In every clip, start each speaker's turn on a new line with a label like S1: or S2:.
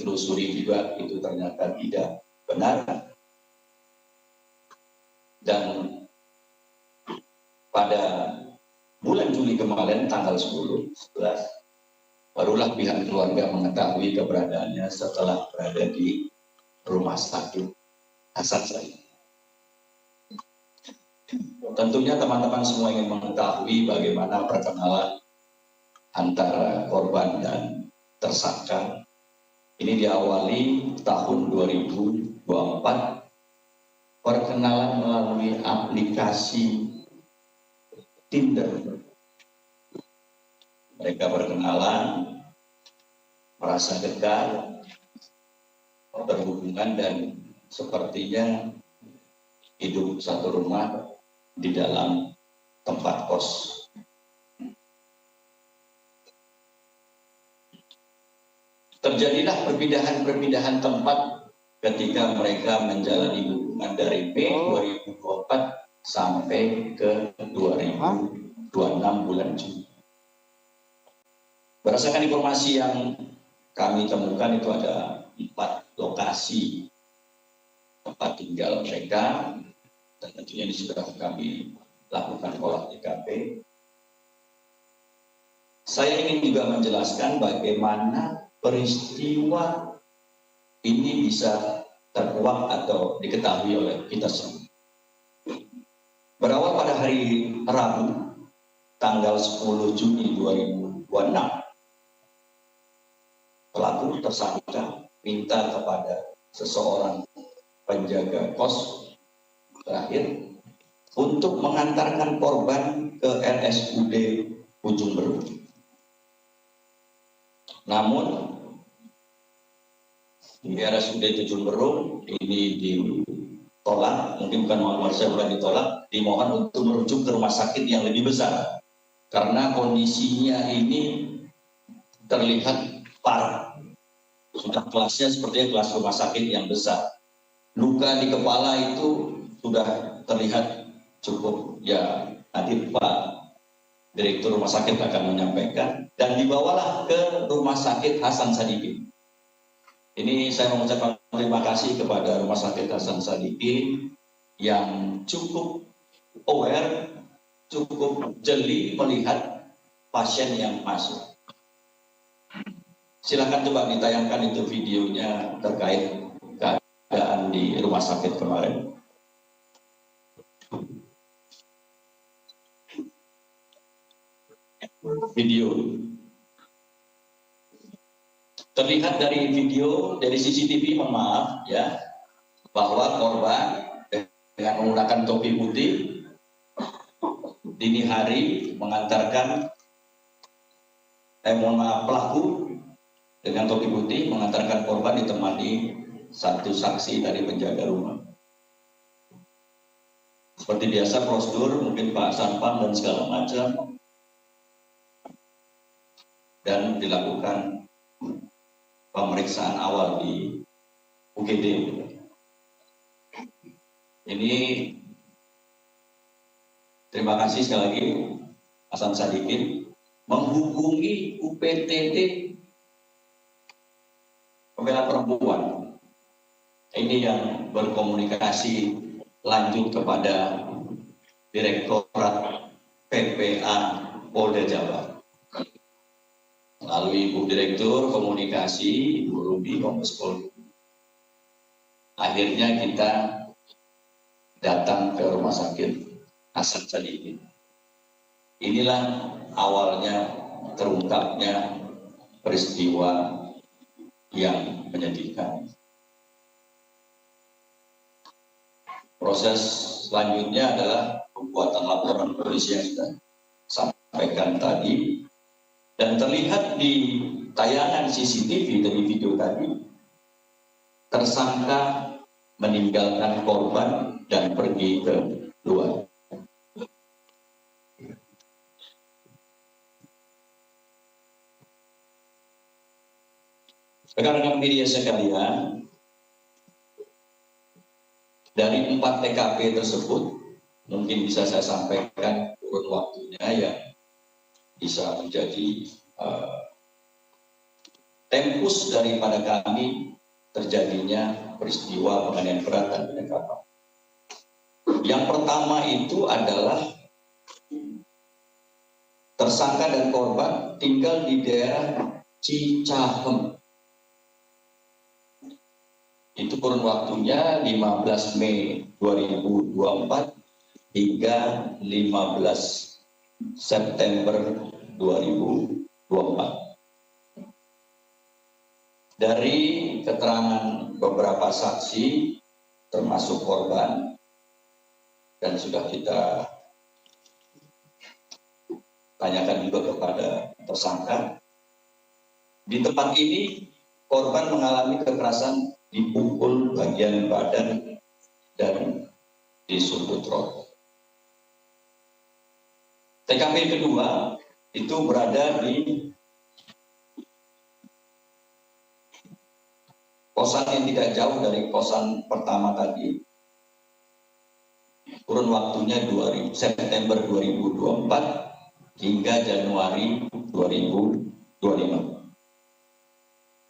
S1: ditelusuri juga itu ternyata tidak benar. Dan pada bulan Juli kemarin tanggal 10, 11, barulah pihak keluarga mengetahui keberadaannya setelah berada di rumah sakit Hasan Sadikin. Tentunya teman-teman semua ingin mengetahui bagaimana perkenalan antara korban dan tersangka. Ini diawali tahun 2024, perkenalan melalui aplikasi Tinder. Mereka berkenalan, merasa dekat, berhubungan, dan sepertinya hidup satu rumah di dalam tempat kos. Terjadilah perpindahan tempat ketika mereka menjalani hubungan dari Mei 2024 sampai ke 2026 bulan Juni. Berdasarkan informasi yang kami temukan itu ada 4 lokasi tempat tinggal mereka, dan tentunya ini sudah kami lakukan olah TKP. Saya ingin juga menjelaskan bagaimana peristiwa ini bisa terkuak atau diketahui oleh kita semua. Berawal pada hari Rabu, tanggal 10 Juni 2026, pelaku tersangka minta kepada seseorang penjaga kos terakhir untuk mengantarkan korban ke RSUD Ujung Berung. Namun di RSUD Ujung Berung ini ditolak, mungkin bukan mohon saya bukan ditolak, dimohon untuk merujuk ke rumah sakit yang lebih besar karena kondisinya ini terlihat parah. Sudah kelasnya sepertinya kelas rumah sakit yang besar. Luka di kepala itu sudah terlihat cukup, ya nanti Pak Direktur Rumah Sakit akan menyampaikan, dan dibawalah ke Rumah Sakit Hasan Sadikin. Ini saya mengucapkan terima kasih kepada Rumah Sakit Hasan Sadikin yang cukup aware, cukup jeli melihat pasien yang masuk. Silakan coba ditayangkan itu videonya terkait keadaan di rumah sakit kemarin. Video terlihat dari video, dari CCTV, mohon maaf ya, bahwa korban dengan menggunakan topi putih dini hari mengantarkan pelaku dengan topi putih mengantarkan korban ditemani satu saksi dari penjaga rumah. Seperti biasa prosedur, mungkin Pak Satpam dan segala macam, dan dilakukan pemeriksaan awal di UGD. Ini terima kasih sekali lagi Hasan Sadikin menghubungi UPTD Pembela Perempuan. Ini yang berkomunikasi lanjut kepada Direktorat PPA Polda Jabar. Lalu Ibu Direktur Komunikasi, Ibu Ruby, Kombes Pol. Akhirnya kita datang ke Rumah Sakit Hasan Sadikin. Inilah awalnya terungkapnya peristiwa yang menyedihkan. Proses selanjutnya adalah pembuatan laporan polisi yang sudah sampaikan tadi. Dan terlihat di tayangan CCTV dari video tadi, tersangka meninggalkan korban dan pergi ke luar. Rekan-rekan media sekalian, dari 4 TKP tersebut, mungkin bisa saya sampaikan urut waktunya yang bisa menjadi tempus daripada kami terjadinya peristiwa penganiayaan berat dan penyekapan. Yang pertama itu adalah tersangka dan korban tinggal di daerah Cicahem. Itu kurun waktunya 15 Mei 2024 hingga 15 September 2024. Dari keterangan beberapa saksi termasuk korban dan sudah kita tanyakan juga kepada tersangka, di tempat ini korban mengalami kekerasan dipukul bagian badan dan disundut rokok. TKP kedua itu berada di kosan yang tidak jauh dari kosan pertama tadi. Kurun waktunya September 2024 hingga Januari 2025.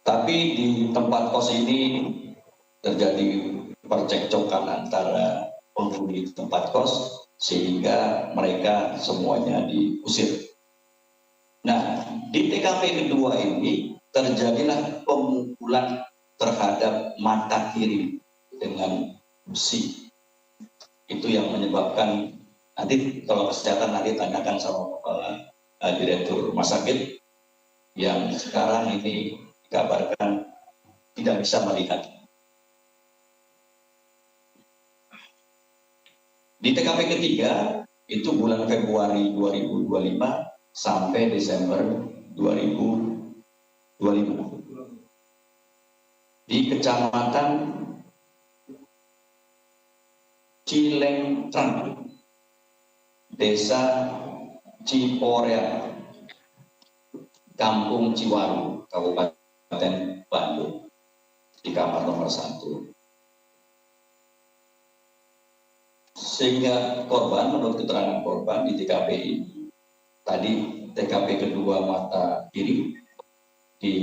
S1: Tapi di tempat kos ini terjadi percekcokan antara penghuni tempat kos sehingga mereka semuanya diusir. Nah, di TKP kedua ini terjadilah pemukulan terhadap mata kiri dengan besi. Itu yang menyebabkan, nanti kalau kesehatan nanti tanyakan sama kepala direktur rumah sakit yang sekarang ini dikabarkan tidak bisa melihat. Di TKP ketiga itu bulan Februari 2025 sampai Desember 2025 di Kecamatan Cilengtrang, Desa Ciporea, Kampung Ciwaru, Kabupaten Bandung, di kamar nomor 1. Sehingga korban, menurut keterangan korban di TKP ini, tadi TKP kedua mata kiri, di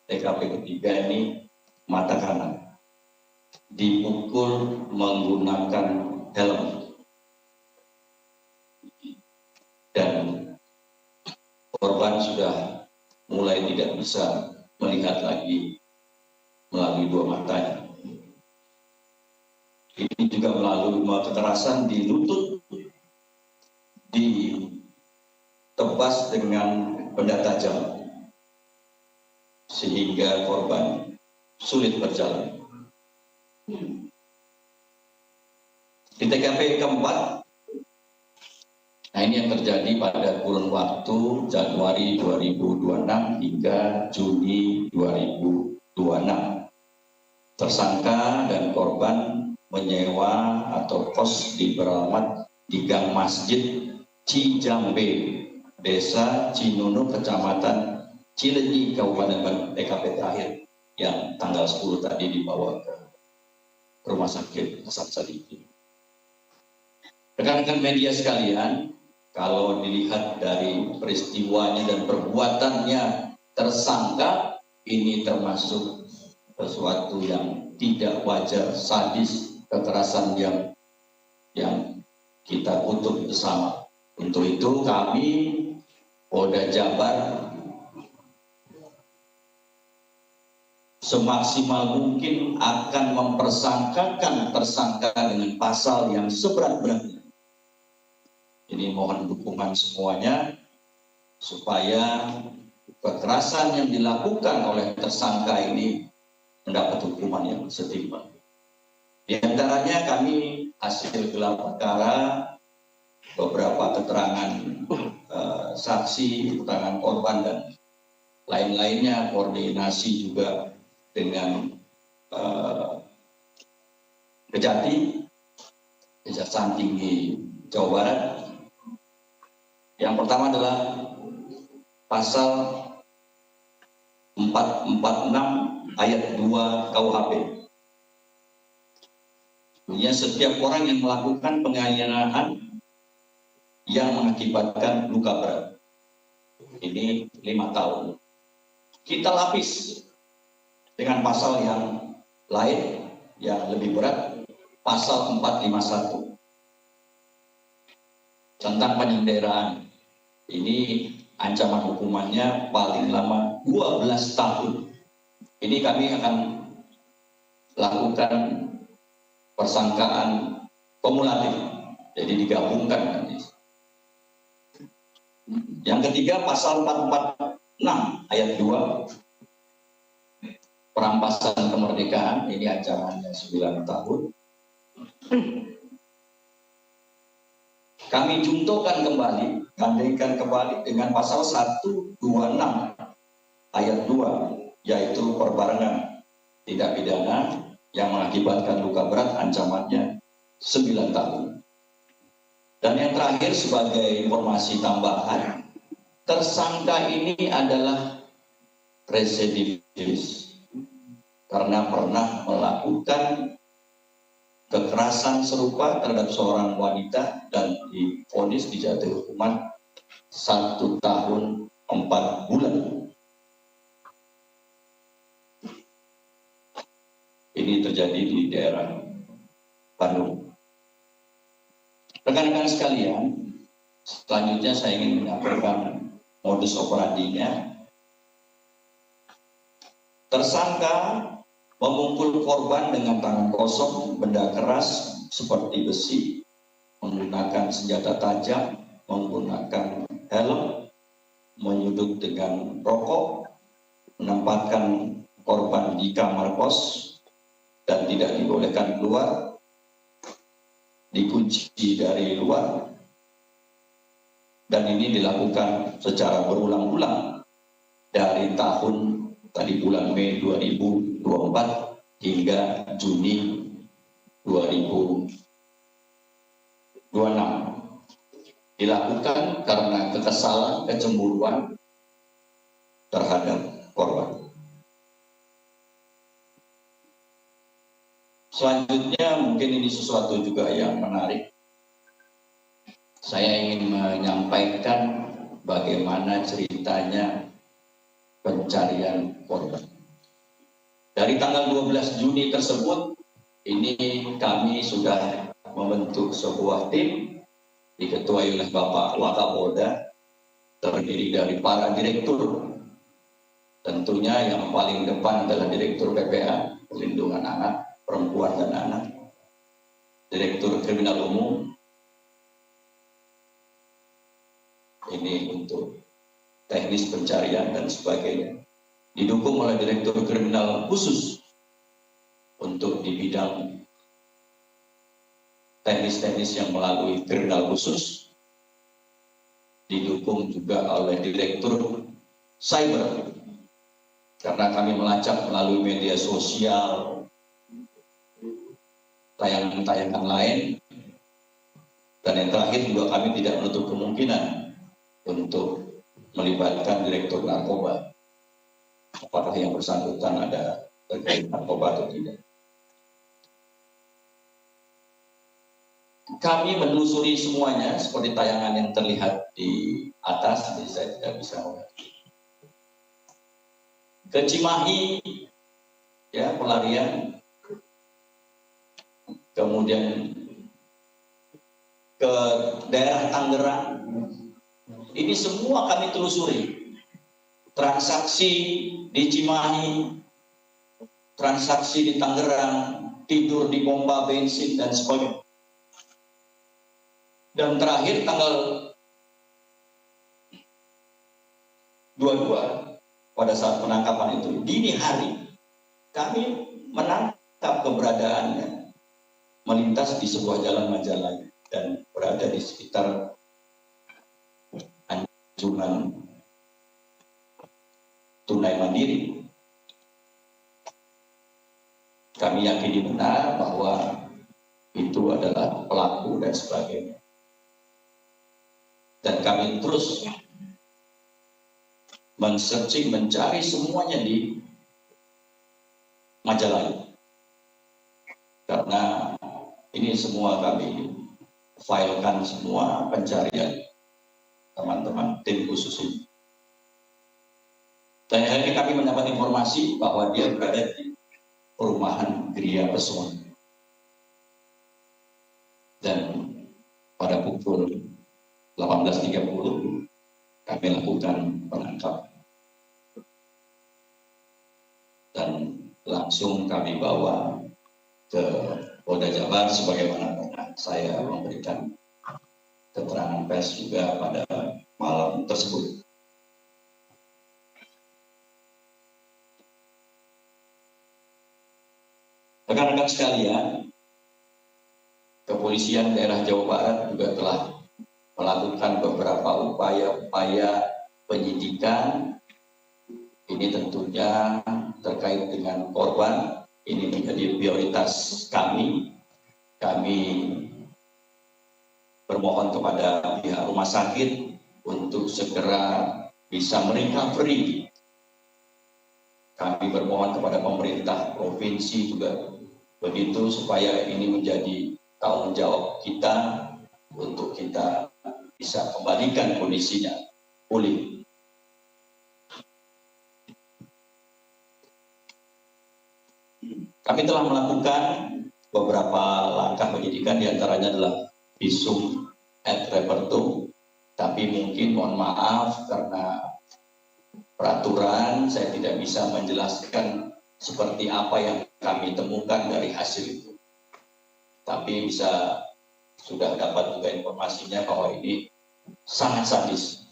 S1: TKP ketiga ini mata kanan, dipukul menggunakan helm, dan korban sudah mulai tidak bisa melihat lagi melalui dua matanya. Ini juga melalui kekerasan di lutut, ditebas dengan benda tajam, sehingga korban sulit berjalan. Di TKP keempat, nah ini yang terjadi pada kurun waktu Januari 2026 hingga Juni 2026. Tersangka dan korban menyewa atau kos di beralamat di Gang Masjid Cijambe, Desa Cinunu, Kecamatan Cilenyi, Kabupaten Bandung. TKP terakhir yang tanggal 10 tadi dibawa ke Rumah Sakit Hasan Sadikin. Rekan-rekan media sekalian, kalau dilihat dari peristiwanya dan perbuatannya tersangka, ini termasuk sesuatu yang tidak wajar, sadis, kekerasan yang kita kutuk bersama. Untuk itu kami Polda Jabar semaksimal mungkin akan mempersangkakan tersangka dengan pasal yang seberat-beratnya. Ini mohon dukungan semuanya supaya kekerasan yang dilakukan oleh tersangka ini mendapat hukuman yang setimpal. Di antaranya kami hasil gelar perkara, beberapa keterangan saksi, keterangan korban dan lain-lainnya, koordinasi juga dengan Kejati, Kejaksaan Tinggi Jawa Barat. Yang pertama adalah pasal 446 ayat 2 KUHP. Artinya setiap orang yang melakukan penganiayaan yang mengakibatkan luka berat, ini 5 tahun. Kita lapis dengan pasal yang lain yang lebih berat, pasal 451 tentang penyanderaan. Ini ancaman hukumannya paling lama 12 tahun. Ini kami akan lakukan persangkaan kumulatif, jadi digabungkan nanti. Yang ketiga, pasal 446 ayat 2, perampasan kemerdekaan, ini ancamannya 9 tahun. Kami juntokan kembali, bandingkan kembali dengan pasal 126 ayat 2, yaitu perbarengan tindak pidana yang mengakibatkan luka berat, ancamannya 9 tahun. Dan yang terakhir sebagai informasi tambahan, tersangka ini adalah residivis karena pernah melakukan kekerasan serupa terhadap seorang wanita dan divonis dijatuhi hukuman 1 tahun 4 bulan. Ini terjadi di daerah Bandung. Rekan-rekan sekalian, selanjutnya saya ingin menyampaikan modus operandinya. Tersangka memukul korban dengan tangan kosong, benda keras seperti besi, menggunakan senjata tajam, menggunakan helm, menyudut dengan rokok, menempatkan korban di kamar kos dan tidak dibolehkan keluar, dikunci dari luar, dan ini dilakukan secara berulang-ulang dari tahun tadi bulan Mei 2024 hingga Juni 2026. Dilakukan karena kekesalan, kecemburuan terhadap korban. Selanjutnya mungkin ini sesuatu juga yang menarik. Saya ingin menyampaikan bagaimana ceritanya pencarian korban. Dari tanggal 12 Juni tersebut, ini kami sudah membentuk sebuah tim diketuai oleh Bapak Wakapolda, terdiri dari para direktur. Tentunya yang paling depan adalah Direktur PPA, Perlindungan Anak, Perempuan dan Anak, Direktur Kriminal Umum. Ini untuk teknis pencarian dan sebagainya. Didukung oleh Direktur Kriminal Khusus untuk di bidang teknis-teknis yang melalui kriminal khusus. Didukung juga oleh Direktur Cyber, karena kami melacak melalui media sosial, tayangan-tayangan lain. Dan yang terakhir juga kami tidak menutup kemungkinan untuk melibatkan Direktur Narkoba, apakah yang bersangkutan ada terkait narkoba atau tidak. Kami menelusuri semuanya seperti tayangan yang terlihat di atas, jadi saya tidak bisa mengerti. Ke Cimahi, ya, pelarian, kemudian ke daerah Tangerang. Ini semua kami telusuri. Transaksi di Cimahi, transaksi di Tangerang, tidur di pompa bensin dan sebagainya. Dan terakhir tanggal 22 pada saat penangkapan itu, dini hari, kami menangkap keberadaannya melintas di sebuah jalan Majalaya dan berada di sekitar Anjungan Tunai Mandiri. Kami yakini benar bahwa itu adalah pelaku dan sebagainya. Dan kami terus men-searching, mencari semuanya di Majalaya. Karena ini semua kami filekan semua pencarian teman-teman tim khusus ini. Dan hari ini kami mendapat informasi bahwa dia berada di perumahan Gria Pesona. Dan pada pukul 18.30 kami lakukan penangkapan. Dan langsung kami bawa ke Polda Jabar sebagaimana saya memberikan keterangan pers juga pada malam tersebut. Rekan-rekan sekalian, Kepolisian Daerah Jawa Barat juga telah melakukan beberapa upaya-upaya penyidikan. Ini tentunya terkait dengan korban. Ini menjadi prioritas kami. Kami bermohon kepada pihak rumah sakit untuk segera bisa merecovery. Kami bermohon kepada pemerintah provinsi juga begitu, supaya ini menjadi tanggung jawab kita untuk kita bisa kembalikan kondisinya pulih. Kami telah melakukan beberapa langkah penyidikan, diantaranya adalah visum et repertum, tapi mungkin mohon maaf karena peraturan saya tidak bisa menjelaskan seperti apa yang kami temukan dari hasil itu. Tapi sudah dapat juga informasinya bahwa ini sangat sadis.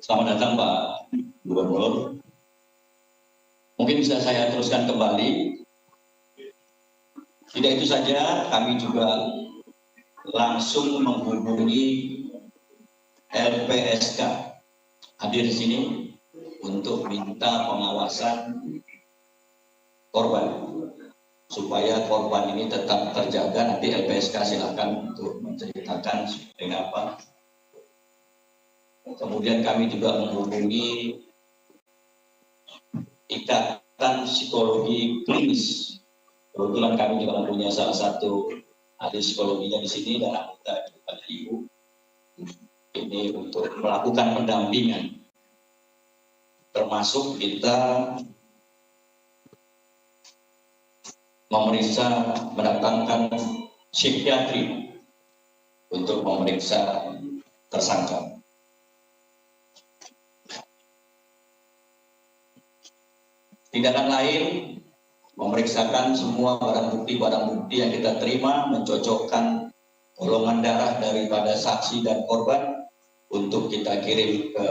S1: Selamat datang Pak Gubernur. Mungkin bisa saya teruskan kembali. Tidak itu saja, kami juga langsung menghubungi LPSK hadir di sini untuk minta pengawasan korban supaya korban ini tetap terjaga. Nanti LPSK silakan untuk menceritakan seperti apa. Kemudian kami juga menghubungi Ikatan Psikologi Klinis. Kebetulan kami juga mempunyai salah satu ahli psikologinya di sini dan anggota pada Ibu. Ini untuk melakukan pendampingan. Termasuk kita mendatangkan psikiatri untuk memeriksa tersangka. Tindakan lain, memeriksakan semua barang bukti yang kita terima, mencocokkan golongan darah daripada saksi dan korban untuk kita kirim ke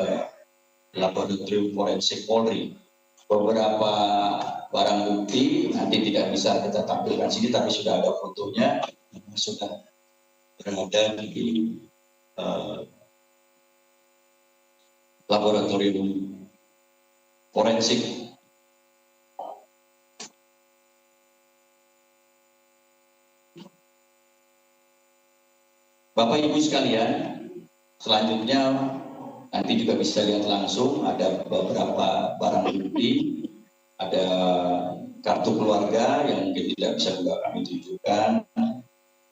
S1: laboratorium forensik Polri. Beberapa barang bukti nanti tidak bisa kita tampilkan sini, tapi sudah ada fotonya, sudah berada di laboratorium forensik. Bapak Ibu sekalian, selanjutnya nanti juga bisa lihat langsung ada beberapa barang bukti, ada kartu keluarga yang mungkin tidak bisa juga kami tunjukkan,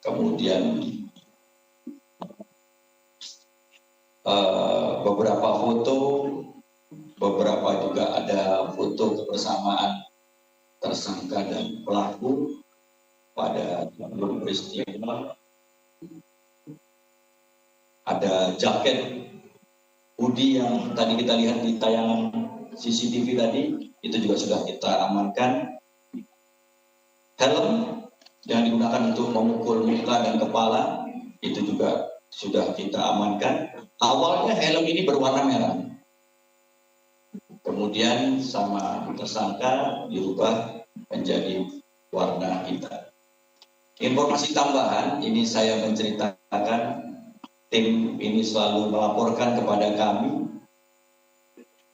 S1: kemudian beberapa foto, beberapa juga ada foto kebersamaan tersangka dan pelaku pada peristiwa. Ada jaket hoodie yang tadi kita lihat di tayangan CCTV tadi, itu juga sudah kita amankan. Helm yang digunakan untuk memukul muka dan kepala, itu juga sudah kita amankan. Awalnya helm ini berwarna merah, kemudian sama tersangka dirubah menjadi warna hitam. Informasi tambahan, ini saya menceritakan, tim ini selalu melaporkan kepada kami,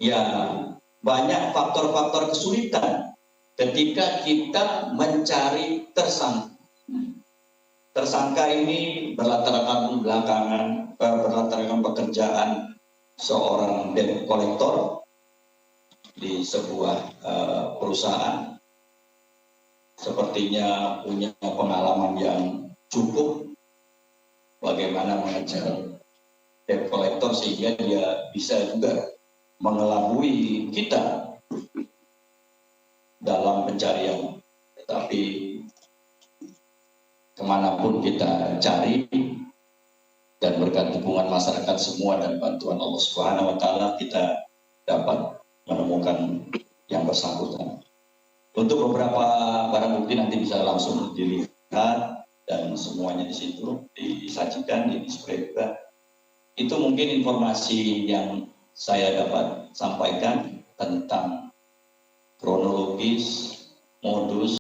S1: ya banyak faktor-faktor kesulitan ketika kita mencari tersangka. Tersangka ini berlatarkan pekerjaan seorang debt collector, di sebuah perusahaan, sepertinya punya pengalaman yang cukup bagaimana mengejar debt collector sehingga dia bisa juga mengelabui kita dalam pencarian. Tetapi kemanapun kita cari dan berkat dukungan masyarakat semua dan bantuan Allah Subhanahu wa Ta'ala, kita dapat menemukan yang bersangkutan. Untuk beberapa barang bukti nanti bisa langsung dilihat dan semuanya di situ disajikan di display juga. Itu mungkin informasi yang saya dapat sampaikan tentang kronologis, modus